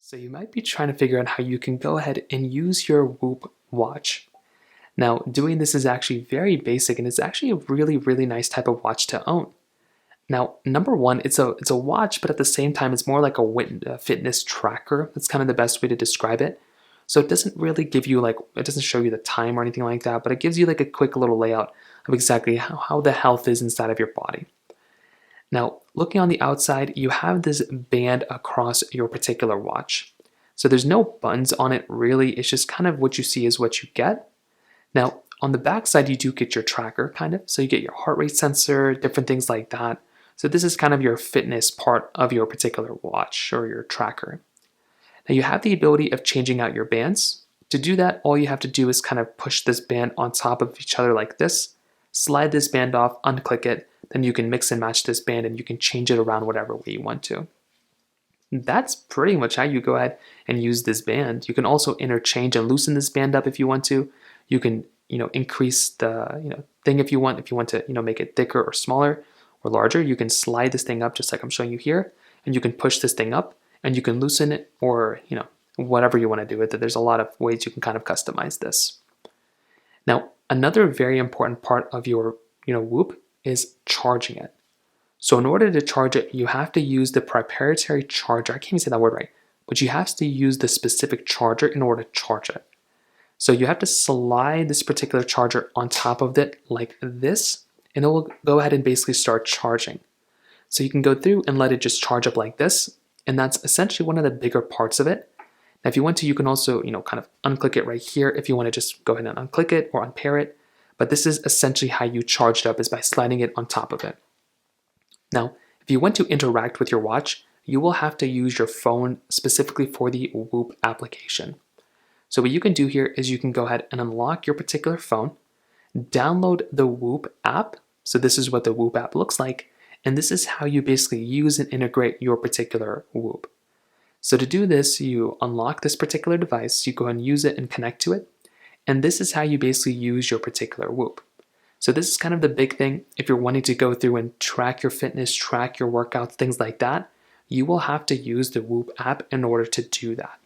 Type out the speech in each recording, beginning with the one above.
So you might be trying to figure out how you can go ahead and use your Whoop watch. Now, doing this is actually very basic and it's actually a really nice type of watch to own. Now, number one, it's a watch, but at the same time, it's more like a fitness tracker. That's kind of the best way to describe it. So it doesn't really give you it doesn't show you the time or anything like that, but it gives you like a quick little layout of exactly how the health is inside of your body. Now, looking on the outside, you have this band across your particular watch. So there's no buttons on it really, it's just kind of what you see is what you get. Now, on the back side, you do get your tracker kind of, so you get your heart rate sensor, different things like that. So this is kind of your fitness part of your particular watch or your tracker. Now you have the ability of changing out your bands. To do that, all you have to do is kind of push this band on top of each other like this, slide this band off, unclick it, then you can mix and match this band and you can change it around whatever way you want to. That's pretty much how you go ahead and use this band. You can also interchange and loosen this band up if you want to. You can, increase the, thing if you want. If you want to, make it thicker or smaller or larger, you can slide this thing up just like I'm showing you here, and you can push this thing up and you can loosen it or, whatever you want to do with it. There's a lot of ways you can kind of customize this. Now, another very important part of your, Whoop is charging it. So in order to charge it, you have to use the proprietary charger. I can't even say that word right, but you have to use the specific charger in order to charge it. So you have to slide this particular charger on top of it like this, and it will go ahead and basically start charging. So you can go through and let it just charge up like this, and that's essentially one of the bigger parts of it. Now if you want to, you can also, kind of unclick it right here if you want to just go ahead and unclick it or unpair it. But this is essentially how you charge it up, is by sliding it on top of it. Now, if you want to interact with your watch, you will have to use your phone specifically for the Whoop application. So what you can do here is you can go ahead and unlock your particular phone, download the Whoop app. So this is what the Whoop app looks like, and this is how you basically use and integrate your particular Whoop. So to do this, you unlock this particular device, you go and use it and connect to it, and this is how you basically use your particular Whoop. So this is kind of the big thing. If you're wanting to go through and track your fitness, track your workouts, things like that, you will have to use the Whoop app in order to do that.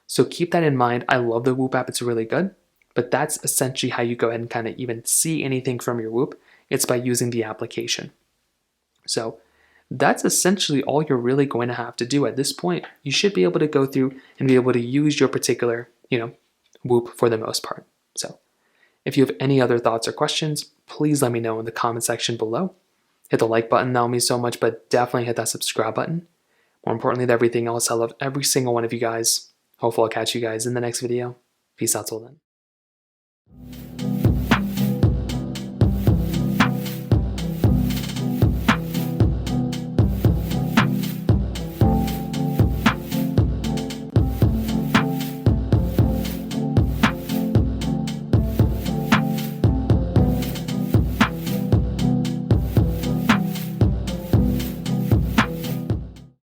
So keep that in mind. I love the Whoop app, it's really good, but that's essentially how you go ahead and kind of even see anything from your Whoop. It's by using the application. So that's essentially all you're really going to have to do at this point. You should be able to go through and be able to use your particular, Whoop for the most part. So if you have any other thoughts or questions, please let me know in the comment section below. Hit the like button, that will mean so much, but definitely hit that subscribe button. More importantly than everything else, I love every single one of you guys. Hopefully I'll catch you guys in the next video. Peace out till then.